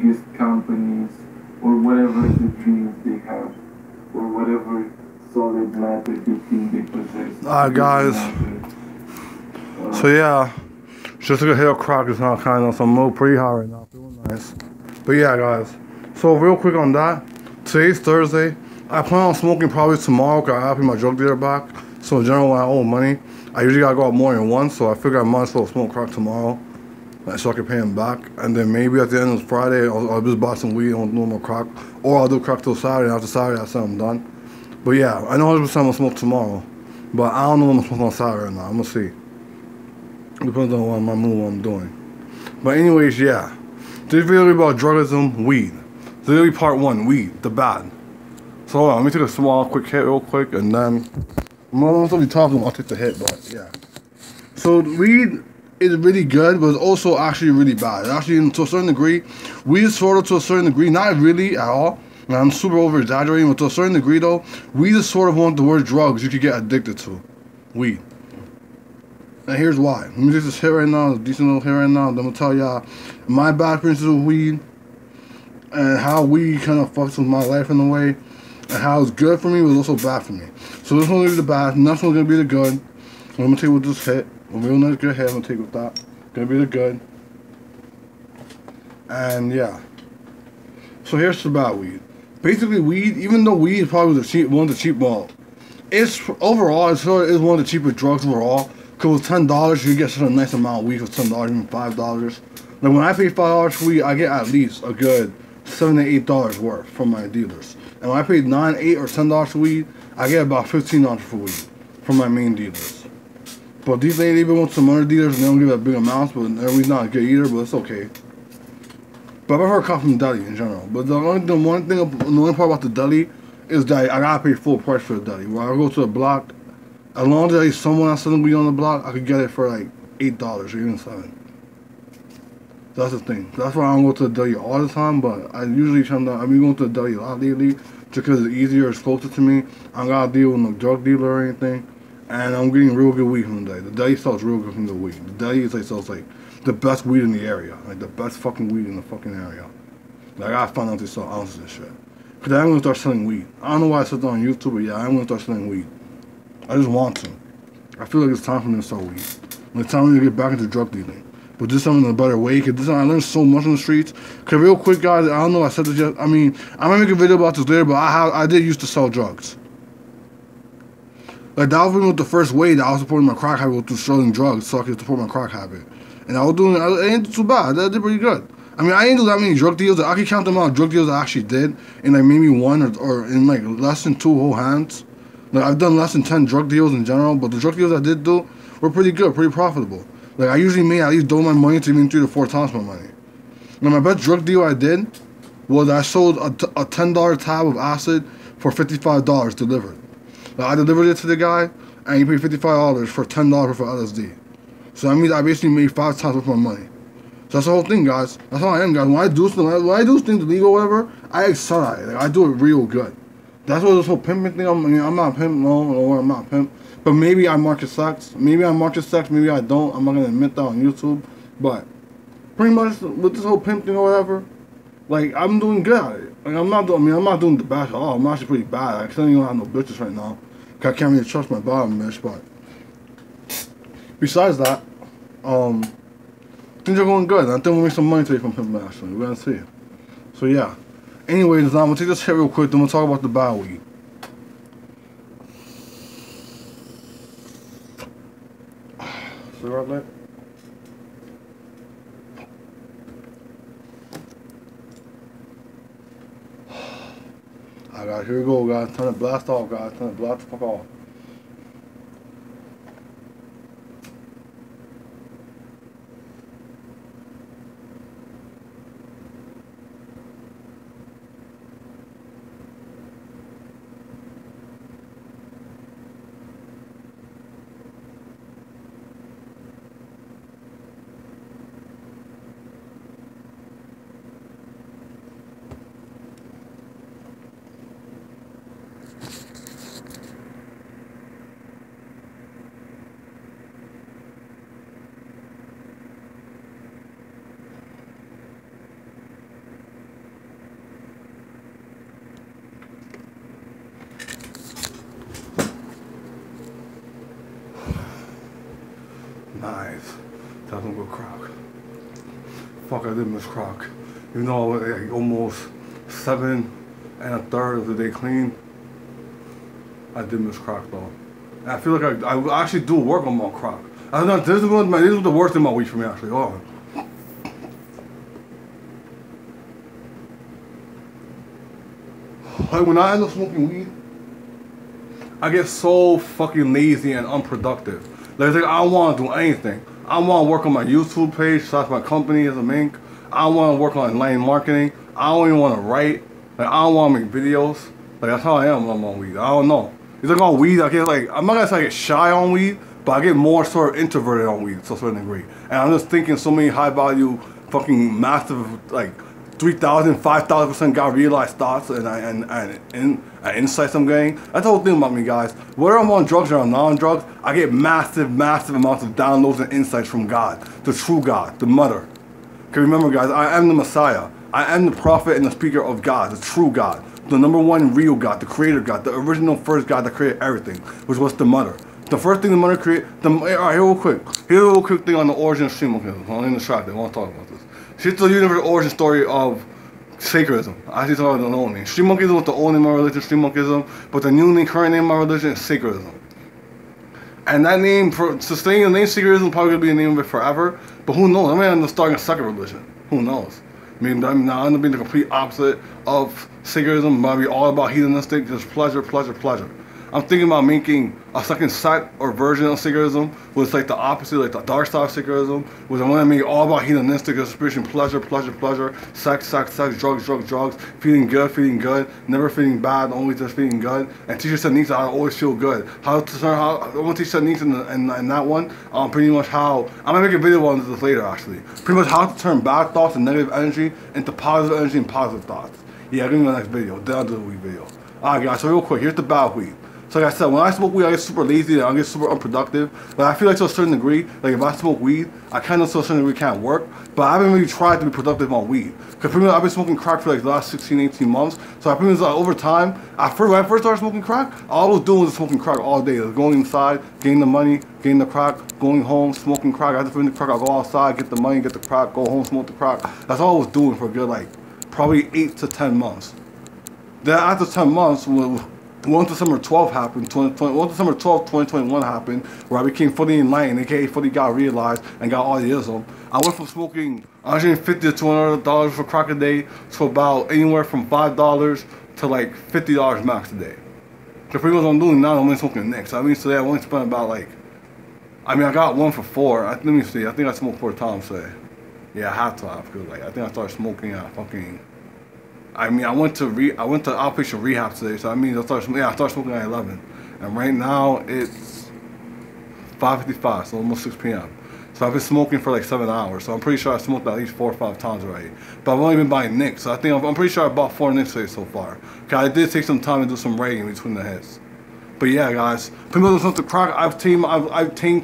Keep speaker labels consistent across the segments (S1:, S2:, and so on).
S1: biggest companies or whatever the dreams they have or whatever solid matter they think they possess.
S2: Alright, guys. So yeah, just like a hair crack is not kind of some low pretty high right now, feeling nice. But yeah, guys. So real quick on that, today's Thursday. I plan on smoking probably tomorrow because I have to pay my drug dealer back. So in general, when I owe money, I usually gotta go out more than once. So I figure I might as well smoke crack tomorrow, so I can pay him back. And then maybe at the end of Friday, I'll just buy some weed and do more crack, or I'll do crack till Saturday. And after Saturday, I say I'm done. But yeah, I know 100% I'm gonna smoke tomorrow, but I don't know when I'm smoking on Saturday or not. I'm gonna see. Depends on what my mood, what I'm doing. But anyways, yeah. This video is about drugism, weed. This is really part 1, weed, the bad. So hold on, let me take a small, quick hit real quick, and then I'm not gonna be talking, I'll take the hit, but yeah. So weed is really good, but it's also actually really bad. Actually, to a certain degree, weed is sort of to a certain degree, not really at all. And I'm super over exaggerating, but to a certain degree though, weed is sort of one of the worst drugs you could get addicted to. Weed. And here's why. Let me take this hit right now, a decent little hit right now. I'm gonna tell y'all my bad experiences with weed and how weed kind of fucks with my life in a way, and how it's good for me was also bad for me. So this one's gonna be the bad, next one's gonna be the good. I'm gonna take with this hit, a real nice good hit. I'm gonna take with that. Gonna be the good. And yeah. So here's the bad weed. Basically, weed, even though weed is probably one of the cheap, well, it's overall it's one of the cheapest drugs overall. Cause with $10 you get such a nice amount of weed for $10, even $5. Like when I pay $5 for weed, I get at least a good $7 to $8 worth from my dealers. And when I pay $9, $8, or $10 for weed, I get about $15 for weed from my main dealers. But these ladies even went to some other dealers and they don't give that big amounts, but everybody's not good either, but it's okay. But I've heard cut from the deli in general. But the only part about the deli is that I gotta pay full price for the deli. When I go to the block, as long as there's someone else selling weed on the block, I could get it for like $8 or even $7. That's the thing. That's why I don't go to the deli all the time, but I usually come down. I've been going to the deli a lot lately just because it's easier, it's closer to me. I don't gotta deal with no drug dealer or anything. And I'm getting real good weed from the deli. The deli sells real good from the weed. The deli is like sells like the best weed in the area. Like the best fucking weed in the fucking area. Like I found out they sell ounces of shit. Cause I'm gonna start selling weed. I don't know why I said that on YouTube, but yeah, I'm gonna start selling weed. I just want to. I feel like it's time for me to sell weed. And it's time for me to get back into drug dealing. But this time in a better way, cause this time I learned so much on the streets. Cause real quick guys, I don't know if I said this yet. I mean, I might make a video about this later, but I did used to sell drugs. Like that was with the first way that I was supporting my crack habit through selling drugs so I could support my crack habit. And I was doing it ain't too bad. I did pretty good. I mean, I ain't do that many drug deals. I can count the amount of drug deals I actually did in like maybe one or in like less than 2 whole hands. Like I've done less than 10 drug deals in general, but the drug deals I did do were pretty good, pretty profitable. Like I usually made at least double my money to even 3 to 4 times my money. Now my best drug deal I did was I sold a $10 tab of acid for $55 delivered. Like I delivered it to the guy, and he paid $55 for $10 for LSD. So that means I basically made 5 times worth of my money. So that's the whole thing, guys. That's how I am, guys. When I do things illegal or whatever, I excel at it. Like, I do it real good. That's what this whole pimping thing. I'm not a pimp, no, I'm not a pimp. But maybe I market sex. Maybe I market sex. Maybe I don't. I'm not gonna admit that on YouTube. But pretty much with this whole pimp thing or whatever, like I'm doing good at it. Like I'm not doing the best at all. I'm actually pretty bad. I still don't have no bitches right now. Cause I can't really trust my bottom bitch. But besides that, things are going good. I think we'll make some money today from pimping actually. We're gonna see. So yeah. Anyways, I'm gonna take this hit real quick. Then we'll talk about the bad weed. Cigarette lit. Alright, here we go, guys. Time to blast off, guys. Time to blast the fuck off. fuck, I did miss crack. Even though I was like almost 7 1/3 of the day clean, I did miss crack though. And I feel like I actually do work on my crack. I don't know, this is the worst in my week for me actually. Oh. Like when I end up smoking weed, I get so fucking lazy and unproductive. Like I don't want to do anything. I want to work on my YouTube page, start my company as a mink. I want to work on online marketing. I don't even want to write. Like I don't want to make videos. Like that's how I am when I'm on weed. I don't know. It's like on weed, I get like, I'm not gonna say I get shy on weed, but I get more sort of introverted on weed to a certain degree. And I'm just thinking so many high value, fucking massive, like 3,000, 5,000% got realized thoughts and insights I'm getting. That's the whole thing about me, guys. Whether I'm on drugs or on non-drugs, I get massive, massive amounts of downloads and insights from God, the true God, the Mother. Okay, remember, guys, I am the Messiah. I am the prophet and the speaker of God, the true God, the number one real God, the creator God, the original first God that created everything, which was the Mother. The first thing the Mother created, alright, here's a real quick thing on the origin of Shimonism. I'm distracted, I want to talk about this. It's the universal origin story of Sacredism. I actually thought it was the old name. Street Monkism was the old name of my religion, Street Monkism, but the new name, current name of my religion is Sacredism. And that name, sustaining the name Sacredism, is probably going to be the name of it forever, but who knows? I may end up starting a second religion. Who knows? I mean, now I end up being the complete opposite of Sacredism, might be all about hedonistic, just pleasure, pleasure, pleasure. I'm thinking about making a second sect or version of Sacredism, where it's like the opposite, like the dark side of Sacredism, where I want to make it all about hedonistic, expression, pleasure, pleasure, pleasure, sex, sex, sex, drugs, drugs, drugs, feeling good, never feeling bad, only just feeling good, and teach yourself needs how to always feel good. How to learn how, I want to teach yourself needs in that one, pretty much how, I'm going to make a video on this later actually, pretty much how to turn bad thoughts and negative energy into positive energy and positive thoughts. Yeah, give me the next video, then I'll do the weed video. Alright guys, so real quick, here's the bad weed. So like I said, when I smoke weed, I get super lazy and I get super unproductive. But I feel like to a certain degree, like if I smoke weed, I kind of to a certain degree can't work. But I haven't really tried to be productive on weed. Because pretty much I've been smoking crack for like the last 16, 18 months. So I pretty much over time, when I first started smoking crack, all I was doing was smoking crack all day. I was going inside, getting the money, getting the crack, going home, smoking crack. After finishing the crack, I'll go outside, get the money, get the crack, go home, smoke the crack. That's all I was doing for a good like, probably 8 to 10 months. Then after 10 months, 1 December 12 happened, 1 December 12, 2021 happened, where I became fully enlightened, aka fully got realized and got all the ism. I went from smoking $150 to $200 for crack a day to about anywhere from $5 to like $50 max a day. So pretty much what I'm doing now, I'm only smoking next. So that means today I only spent about like, I got one for 4. Let me see, I think I smoked 4 times today. Yeah, I had to have, because like, I think I started smoking at fucking, I went to outpatient rehab today, so I started smoking at 11, and right now it's 5:55, so almost 6 p.m. So I've been smoking for like 7 hours, so I'm pretty sure I smoked at least 4 or 5 times already. But I've only been buying nicks, so I think I'm pretty sure I bought 4 nicks today so far. Cause I did take some time to do some writing between the hits. But yeah, guys, pretty much with the crack, I've tamed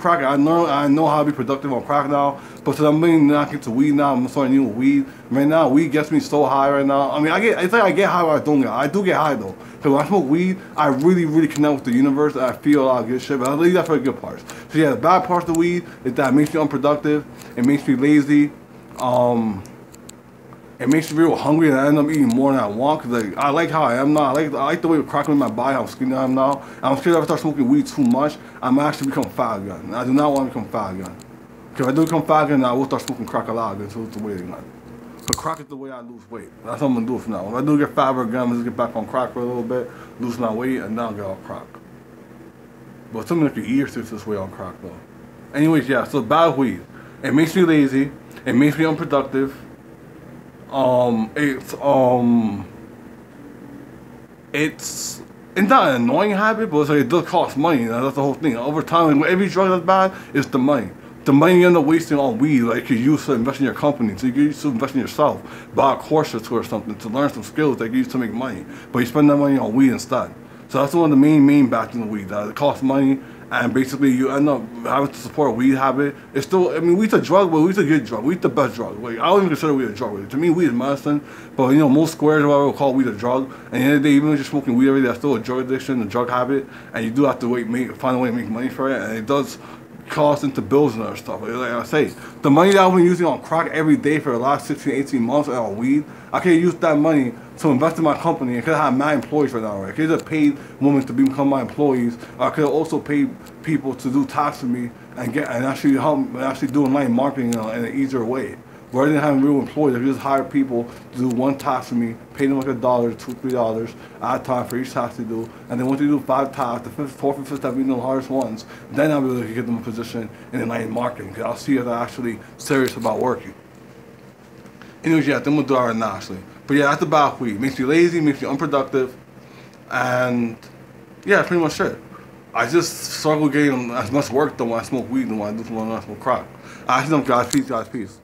S2: crack. I know how to be productive on crack now. But since I'm being knocked into weed now, I'm starting new weed. Right now, weed gets me so high right now. It's like I get high, but I don't get high. I do get high though. Because when I smoke weed, I really, really connect with the universe. And I feel a lot of good shit. But I'll leave that for the good parts. So yeah, the bad parts of the weed is that it makes me unproductive. It makes me lazy. It makes me real hungry and I end up eating more than I want because like, I like how I am now. I like the way it's cracking in my body, how skinny I am now. I'm scared if I start smoking weed too much, I'm actually become fat again. And I do not want to become fat again. Because if I do become fat again, I will start smoking crack a lot again, so it's the way again. But crack is the way I lose weight. That's what I'm going to do from now. If I do get fatter again, I'm going to get back on crack for a little bit, lose my weight, and then I'll get off crack. But something like your ears sits this way on crack though. Anyways, yeah, so bad weed. It makes me lazy. It makes me unproductive. It's not an annoying habit, but it's like it does cost money. That's the whole thing. Over time, like, every drug that's bad is the money. The money you end up wasting on weed, like you use to invest in your company, so you can use to invest in yourself, buy a course or 2 or something to learn some skills that you use to make money. But you spend that money on weed instead. So that's one of the main bad things of weed. It costs money, and basically you end up having to support a weed habit. It's still, weed's a drug, but weed's a good drug. Weed's the best drug. Like, I don't even consider weed a drug. To me, weed is medicine. But most squares or whatever will call weed a drug. And at the end of the day, even if you're smoking weed every day, that's still a drug addiction, a drug habit. And you do have to find a way to make money for it. And it does cost into bills and other stuff. Like I say, the money that I've been using on crack every day for the last 16, 18 months and on weed, I could use that money to invest in my company. I could have my employees right now, right? I could have paid women to become my employees. I could have also paid people to do tasks for me and actually help actually do online marketing in an easier way. Rather than having real employees, I could just hire people to do one task for me, pay them like $1, $2, $3 at a time for each task to do, and then once they do 5 tasks, the fourth and fifth have been the hardest ones, then I'll be able to get them a position in online marketing, because I'll see if they're actually serious about working. Anyways, yeah, then we'll do our now, actually. But yeah, that's about weed. Makes you lazy, makes you unproductive, and yeah, that's pretty much it. I just struggle getting as much work done when I smoke weed than when I do when I smoke crack. I actually don't, guys. Peace, guys. Peace.